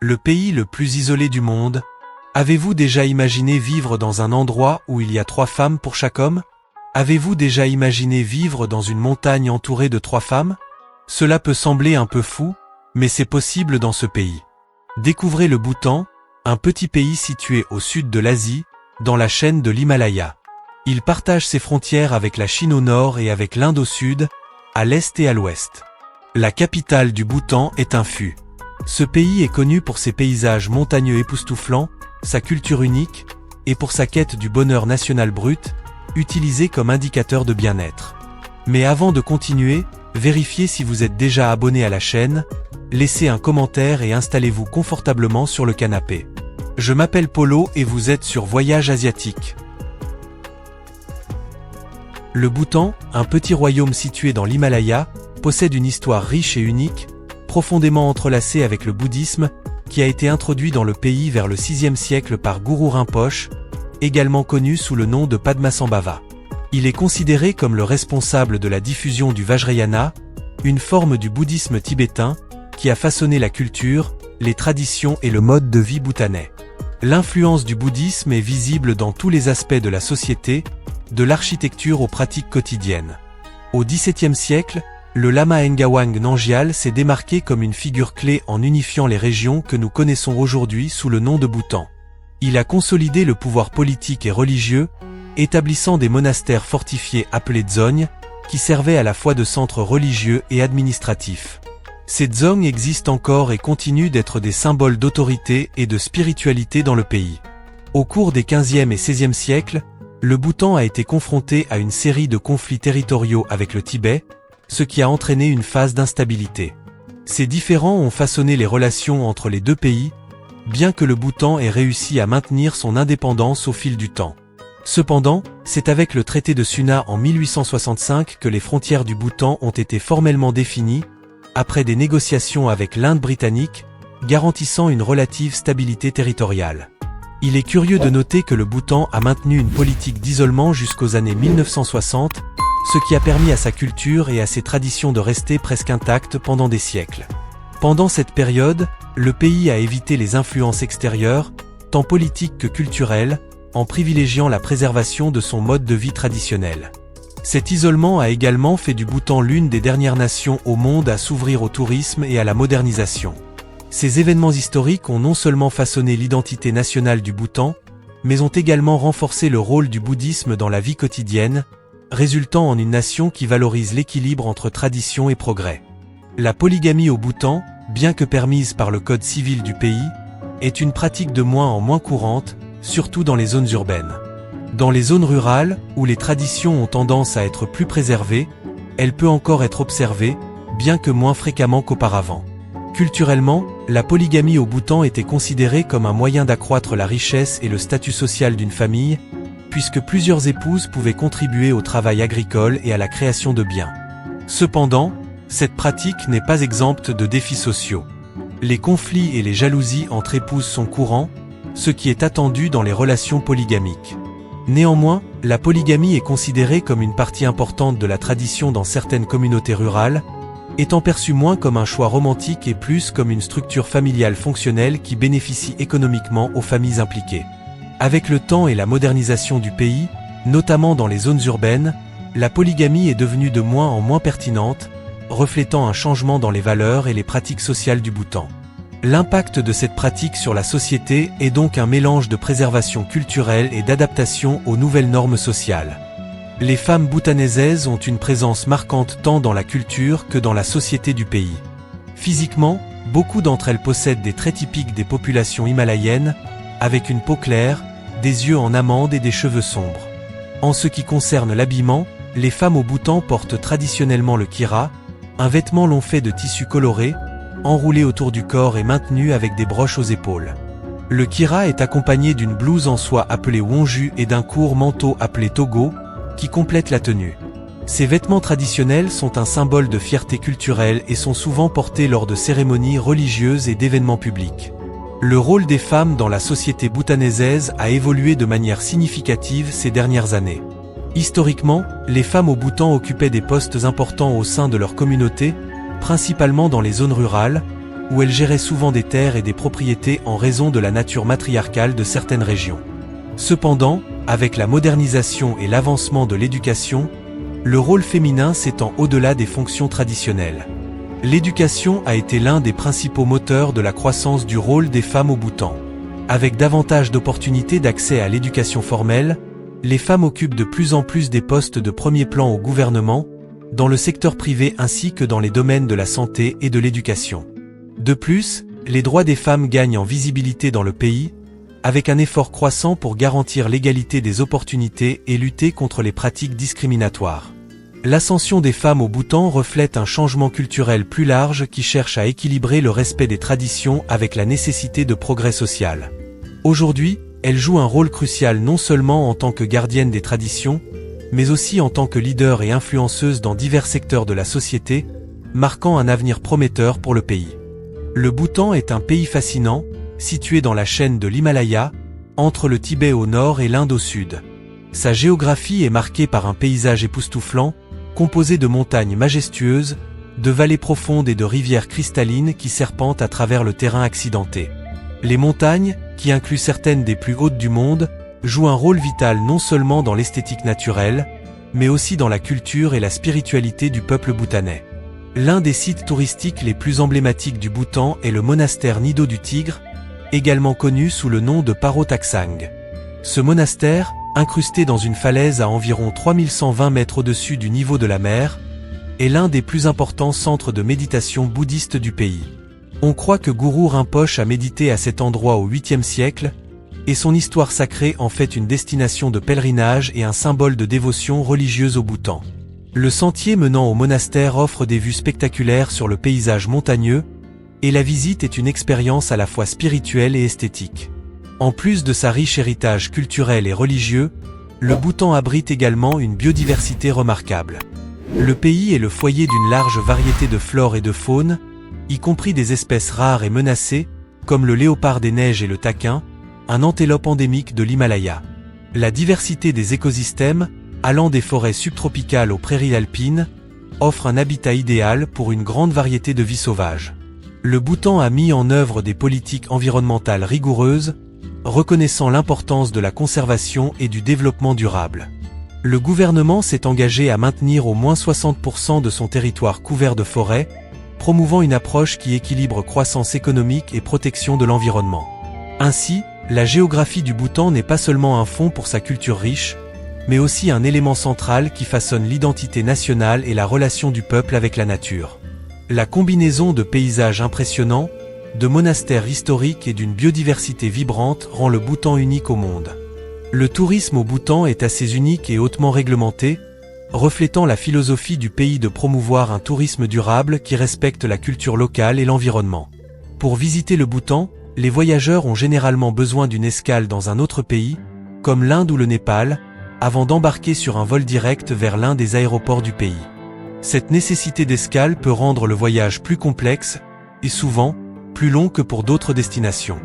Le pays le plus isolé du monde. Avez-vous déjà imaginé vivre dans un endroit où il y a 3 femmes pour chaque homme? Avez-vous déjà imaginé vivre dans une montagne entourée de 3 femmes? Cela peut sembler un peu fou, mais c'est possible dans ce pays. Découvrez le Bhoutan, un petit pays situé au sud de l'Asie, dans la chaîne de l'Himalaya. Il partage ses frontières avec la Chine au nord et avec l'Inde au sud, à l'est et à l'ouest. La capitale du Bhoutan est Thimphu. Ce pays est connu pour ses paysages montagneux époustouflants, sa culture unique, et pour sa quête du bonheur national brut, utilisé comme indicateur de bien-être. Mais avant de continuer, vérifiez si vous êtes déjà abonné à la chaîne, laissez un commentaire et installez-vous confortablement sur le canapé. Je m'appelle Polo et vous êtes sur Voyage Asiatique. Le Bhoutan, un petit royaume situé dans l'Himalaya, possède une histoire riche et unique, profondément entrelacée avec le bouddhisme, qui a été introduit dans le pays vers le 6e siècle par Guru Rinpoche, également connu sous le nom de Padmasambhava. Il est considéré comme le responsable de la diffusion du Vajrayana, une forme du bouddhisme tibétain, qui a façonné la culture, les traditions et le mode de vie bhoutanais. L'influence du bouddhisme est visible dans tous les aspects de la société, de l'architecture aux pratiques quotidiennes. Au XVIIe siècle, le lama Ngawang Namgyal s'est démarqué comme une figure clé en unifiant les régions que nous connaissons aujourd'hui sous le nom de Bhoutan. Il a consolidé le pouvoir politique et religieux, établissant des monastères fortifiés appelés dzognes, qui servaient à la fois de centres religieux et administratifs. Ces dzognes existent encore et continuent d'être des symboles d'autorité et de spiritualité dans le pays. Au cours des XVe et XVIe siècles, le Bhoutan a été confronté à une série de conflits territoriaux avec le Tibet, ce qui a entraîné une phase d'instabilité. Ces différends ont façonné les relations entre les deux pays, bien que le Bhoutan ait réussi à maintenir son indépendance au fil du temps. Cependant, c'est avec le traité de Suna en 1865 que les frontières du Bhoutan ont été formellement définies, après des négociations avec l'Inde britannique, garantissant une relative stabilité territoriale. Il est curieux de noter que le Bhoutan a maintenu une politique d'isolement jusqu'aux années 1960, ce qui a permis à sa culture et à ses traditions de rester presque intactes pendant des siècles. Pendant cette période, le pays a évité les influences extérieures, tant politiques que culturelles, en privilégiant la préservation de son mode de vie traditionnel. Cet isolement a également fait du Bhoutan l'une des dernières nations au monde à s'ouvrir au tourisme et à la modernisation. Ces événements historiques ont non seulement façonné l'identité nationale du Bhoutan, mais ont également renforcé le rôle du bouddhisme dans la vie quotidienne, résultant en une nation qui valorise l'équilibre entre tradition et progrès. La polygamie au Bhoutan, bien que permise par le code civil du pays, est une pratique de moins en moins courante, surtout dans les zones urbaines. Dans les zones rurales, où les traditions ont tendance à être plus préservées, elle peut encore être observée, bien que moins fréquemment qu'auparavant. Culturellement, la polygamie au Bhoutan était considérée comme un moyen d'accroître la richesse et le statut social d'une famille, puisque plusieurs épouses pouvaient contribuer au travail agricole et à la création de biens. Cependant, cette pratique n'est pas exempte de défis sociaux. Les conflits et les jalousies entre épouses sont courants, ce qui est attendu dans les relations polygamiques. Néanmoins, la polygamie est considérée comme une partie importante de la tradition dans certaines communautés rurales, étant perçue moins comme un choix romantique et plus comme une structure familiale fonctionnelle qui bénéficie économiquement aux familles impliquées. Avec le temps et la modernisation du pays, notamment dans les zones urbaines, la polygamie est devenue de moins en moins pertinente, reflétant un changement dans les valeurs et les pratiques sociales du Bhoutan. L'impact de cette pratique sur la société est donc un mélange de préservation culturelle et d'adaptation aux nouvelles normes sociales. Les femmes bhoutanaises ont une présence marquante tant dans la culture que dans la société du pays. Physiquement, beaucoup d'entre elles possèdent des traits typiques des populations himalayennes, avec une peau claire, des yeux en amande et des cheveux sombres. En ce qui concerne l'habillement, les femmes au Bhoutan portent traditionnellement le kira, un vêtement long fait de tissu coloré, enroulé autour du corps et maintenu avec des broches aux épaules. Le kira est accompagné d'une blouse en soie appelée wonju et d'un court manteau appelé togo, qui complète la tenue. Ces vêtements traditionnels sont un symbole de fierté culturelle et sont souvent portés lors de cérémonies religieuses et d'événements publics. Le rôle des femmes dans la société bhoutanaisaise a évolué de manière significative ces dernières années. Historiquement, les femmes au Bhoutan occupaient des postes importants au sein de leur communauté, principalement dans les zones rurales, où elle gérait souvent des terres et des propriétés en raison de la nature matriarcale de certaines régions. Cependant, avec la modernisation et l'avancement de l'éducation, le rôle féminin s'étend au-delà des fonctions traditionnelles. L'éducation a été l'un des principaux moteurs de la croissance du rôle des femmes au Bhoutan. Avec davantage d'opportunités d'accès à l'éducation formelle, les femmes occupent de plus en plus des postes de premier plan au gouvernement, dans le secteur privé ainsi que dans les domaines de la santé et de l'éducation. De plus, les droits des femmes gagnent en visibilité dans le pays, avec un effort croissant pour garantir l'égalité des opportunités et lutter contre les pratiques discriminatoires. L'ascension des femmes au Bhoutan reflète un changement culturel plus large qui cherche à équilibrer le respect des traditions avec la nécessité de progrès social. Aujourd'hui, elles jouent un rôle crucial non seulement en tant que gardiennes des traditions, mais aussi en tant que leaders et influenceuses dans divers secteurs de la société, marquant un avenir prometteur pour le pays. Le Bhoutan est un pays fascinant, situé dans la chaîne de l'Himalaya, entre le Tibet au nord et l'Inde au sud. Sa géographie est marquée par un paysage époustouflant, composé de montagnes majestueuses, de vallées profondes et de rivières cristallines qui serpentent à travers le terrain accidenté. Les montagnes, qui incluent certaines des plus hautes du monde, jouent un rôle vital non seulement dans l'esthétique naturelle, mais aussi dans la culture et la spiritualité du peuple bhoutanais. L'un des sites touristiques les plus emblématiques du Bhoutan est le monastère Nido du Tigre, également connu sous le nom de Paro Taksang. Ce monastère, incrusté dans une falaise à environ 3120 mètres au-dessus du niveau de la mer, est l'un des plus importants centres de méditation bouddhiste du pays. On croit que Guru Rinpoche a médité à cet endroit au 8e siècle, et son histoire sacrée en fait une destination de pèlerinage et un symbole de dévotion religieuse au Bhoutan. Le sentier menant au monastère offre des vues spectaculaires sur le paysage montagneux, et la visite est une expérience à la fois spirituelle et esthétique. En plus de sa riche héritage culturel et religieux, le Bhoutan abrite également une biodiversité remarquable. Le pays est le foyer d'une large variété de flore et de faune, y compris des espèces rares et menacées, comme le léopard des neiges et le taquin, un antélope endémique de l'Himalaya. La diversité des écosystèmes, allant des forêts subtropicales aux prairies alpines, offre un habitat idéal pour une grande variété de vie sauvage. Le Bhoutan a mis en œuvre des politiques environnementales rigoureuses, reconnaissant l'importance de la conservation et du développement durable. Le gouvernement s'est engagé à maintenir au moins 60% de son territoire couvert de forêts, promouvant une approche qui équilibre croissance économique et protection de l'environnement. Ainsi, la géographie du Bhoutan n'est pas seulement un fond pour sa culture riche, mais aussi un élément central qui façonne l'identité nationale et la relation du peuple avec la nature. La combinaison de paysages impressionnants, de monastères historiques et d'une biodiversité vibrante rend le Bhoutan unique au monde. Le tourisme au Bhoutan est assez unique et hautement réglementé, reflétant la philosophie du pays de promouvoir un tourisme durable qui respecte la culture locale et l'environnement. Pour visiter le Bhoutan, les voyageurs ont généralement besoin d'une escale dans un autre pays, comme l'Inde ou le Népal, avant d'embarquer sur un vol direct vers l'un des aéroports du pays. Cette nécessité d'escale peut rendre le voyage plus complexe, et souvent, plus long que pour d'autres destinations.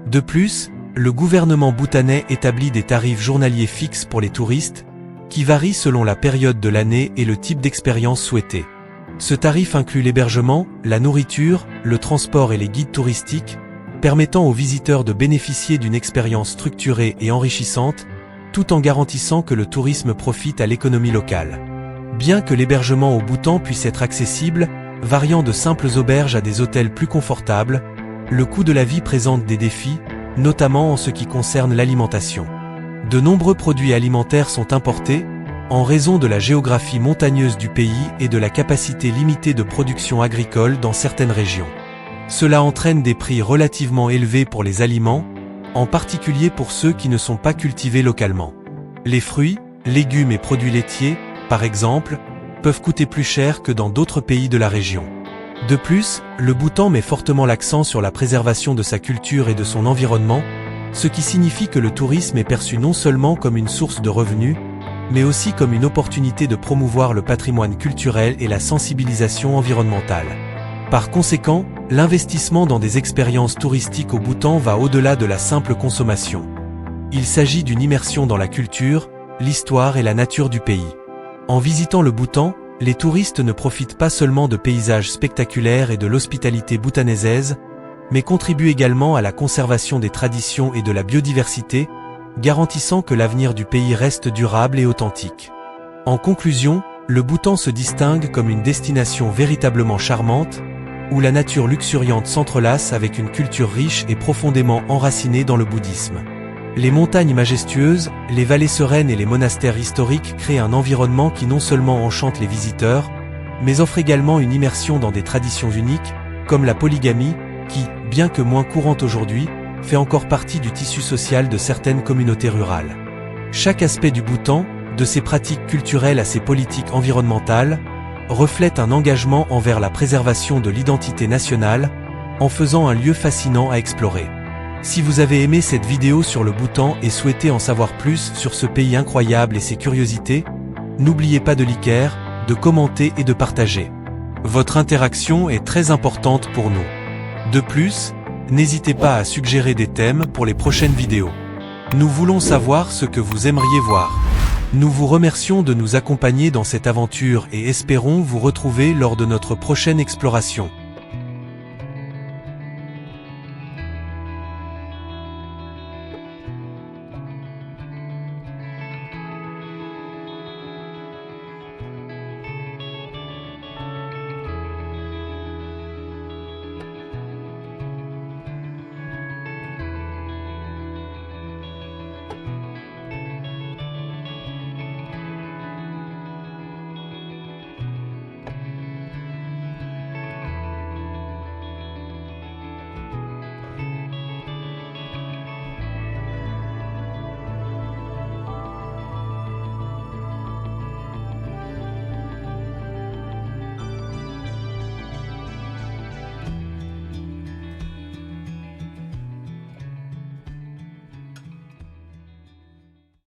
De plus, le gouvernement bhoutanais établit des tarifs journaliers fixes pour les touristes, qui varient selon la période de l'année et le type d'expérience souhaitée. Ce tarif inclut l'hébergement, la nourriture, le transport et les guides touristiques, permettant aux visiteurs de bénéficier d'une expérience structurée et enrichissante, tout en garantissant que le tourisme profite à l'économie locale. Bien que l'hébergement au Bhoutan puisse être accessible, variant de simples auberges à des hôtels plus confortables, le coût de la vie présente des défis, notamment en ce qui concerne l'alimentation. De nombreux produits alimentaires sont importés, en raison de la géographie montagneuse du pays et de la capacité limitée de production agricole dans certaines régions. Cela entraîne des prix relativement élevés pour les aliments, en particulier pour ceux qui ne sont pas cultivés localement. Les fruits, légumes et produits laitiers, par exemple, peuvent coûter plus cher que dans d'autres pays de la région. De plus, le Bhoutan met fortement l'accent sur la préservation de sa culture et de son environnement, ce qui signifie que le tourisme est perçu non seulement comme une source de revenus, mais aussi comme une opportunité de promouvoir le patrimoine culturel et la sensibilisation environnementale. Par conséquent, l'investissement dans des expériences touristiques au Bhoutan va au-delà de la simple consommation. Il s'agit d'une immersion dans la culture, l'histoire et la nature du pays. En visitant le Bhoutan, Les touristes ne profitent pas seulement de paysages spectaculaires et de l'hospitalité bhoutanaisaise, mais contribuent également à la conservation des traditions et de la biodiversité, garantissant que l'avenir du pays reste durable et authentique. En conclusion, le Bhoutan se distingue comme une destination véritablement charmante, où la nature luxuriante s'entrelace avec une culture riche et profondément enracinée dans le bouddhisme. Les montagnes majestueuses, les vallées sereines et les monastères historiques créent un environnement qui non seulement enchante les visiteurs, mais offre également une immersion dans des traditions uniques, comme la polygamie, qui, bien que moins courante aujourd'hui, fait encore partie du tissu social de certaines communautés rurales. Chaque aspect du Bhoutan, de ses pratiques culturelles à ses politiques environnementales, reflète un engagement envers la préservation de l'identité nationale, en faisant un lieu fascinant à explorer. Si vous avez aimé cette vidéo sur le Bhoutan et souhaitez en savoir plus sur ce pays incroyable et ses curiosités, n'oubliez pas de liker, de commenter et de partager. Votre interaction est très importante pour nous. De plus, n'hésitez pas à suggérer des thèmes pour les prochaines vidéos. Nous voulons savoir ce que vous aimeriez voir. Nous vous remercions de nous accompagner dans cette aventure et espérons vous retrouver lors de notre prochaine exploration.